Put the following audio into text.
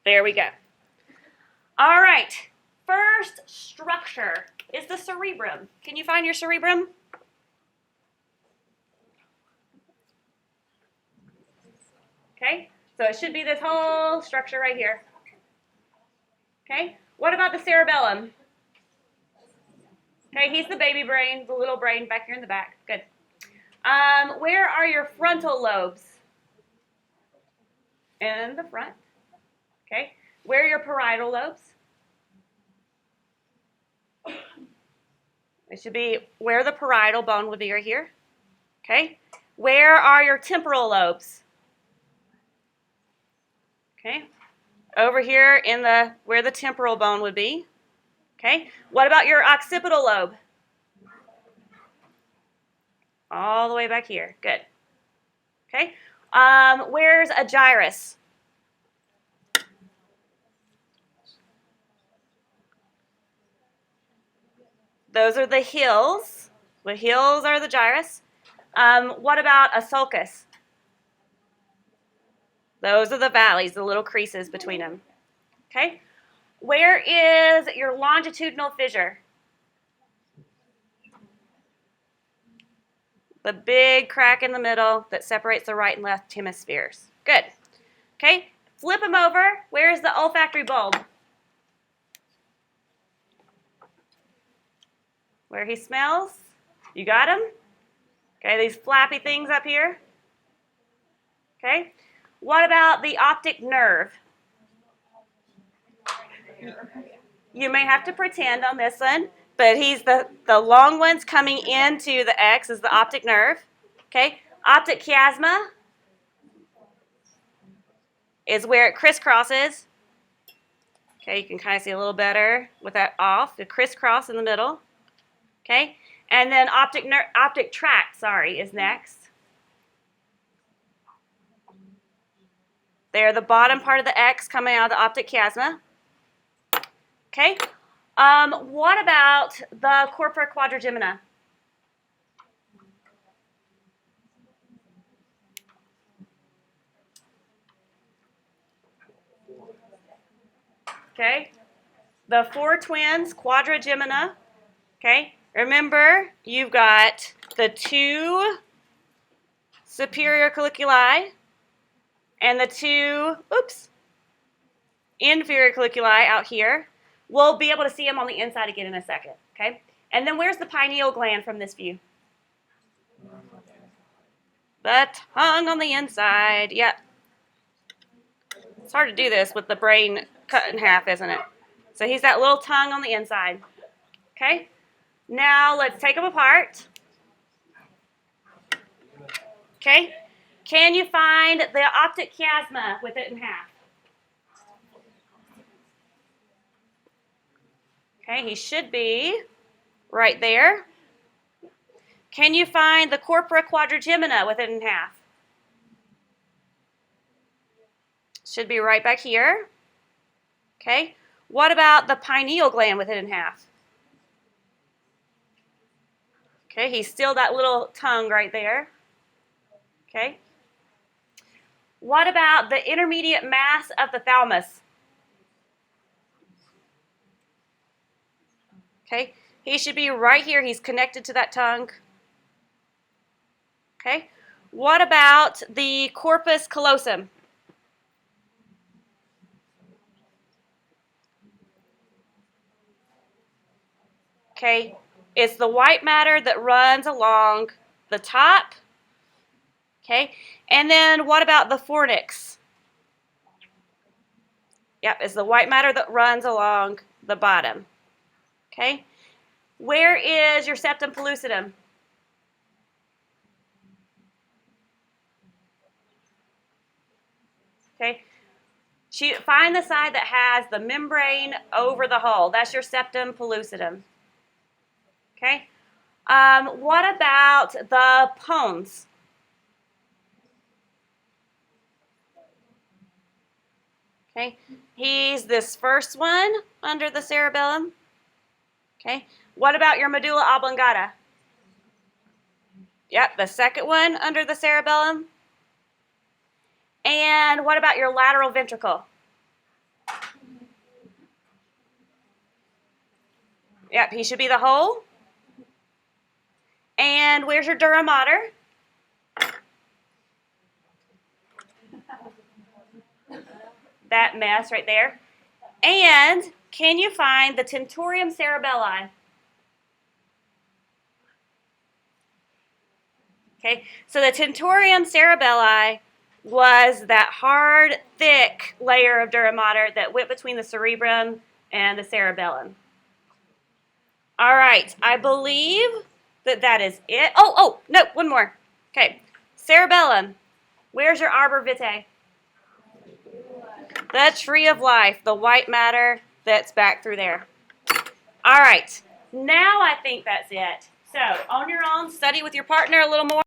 There we go. All right. First structure is the cerebrum. Can you find your cerebrum? Okay. So it should be this whole structure right here. Okay. What about the cerebellum? Okay, he's the baby brain, the little brain back here in the back. Good. Where are your frontal lobes? In the front. Okay. Where are your parietal lobes? It should be where the parietal bone would be right here. Okay. Where are your temporal lobes? Okay. Over here in the where the temporal bone would be. Okay. What about your occipital lobe? All the way back here. Good. Okay. Where's a gyrus? Those are the hills. The hills are the gyrus. What about a sulcus? Those are the valleys, the little creases between them. Okay. Where is your longitudinal fissure? The big crack in the middle that separates the right and left hemispheres. Good. Okay. Flip them over. Where is the olfactory bulb? Where he smells. You got him? Okay, these flappy things up here. Okay. What about the optic nerve? You may have to pretend on this one, but he's the long ones coming into the X is the optic nerve. Okay. Optic chiasma is where it crisscrosses. Okay, you can kind of see a little better with that off. The crisscross in the middle. Okay. And then optic tract, is next. They're the bottom part of the X coming out of the optic chiasma. Okay. What about the corpora quadrigemina? Okay. The four twins, quadrigemina. Okay. Remember, you've got the two superior colliculi and the two, inferior colliculi out here. We'll be able to see them on the inside again in a second, okay? And then where's the pineal gland from this view? The tongue on the inside, yep. It's hard to do this with the brain cut in half, isn't it? So he's that little tongue on the inside, okay? Now let's take them apart. Okay? Can you find the optic chiasma with it in half? Okay, he should be right there. Can you find the corpora quadrigemina with it in half? Should be right back here. Okay. What about the pineal gland with it in half? Okay, he's still that little tongue right there. Okay. What about the intermediate mass of the thalamus? Okay, he should be right here. He's connected to that tongue. Okay. What about the corpus callosum? Okay, it's the white matter that runs along the top. Okay, and then what about the fornix? Yep, it's the white matter that runs along the bottom. Okay, where is your septum pellucidum? Okay, find the side that has the membrane over the hole. That's your septum pellucidum. Okay, what about the pons? Okay, he's this first one under the cerebellum. Okay, what about your medulla oblongata? Yep, the second one under the cerebellum. And what about your lateral ventricle? Yep, he should be the whole. And where's your dura mater? That mess right there. And can you find the tentorium cerebelli? Okay, so the tentorium cerebelli was that hard, thick layer of dura mater that went between the cerebrum and the cerebellum. All right, I believe that is it. Oh, no, one more. Okay, cerebellum. Where's your arbor vitae? The tree of life, the white matter that's back through there. All right, now I think that's it. So on your own, study with your partner a little more.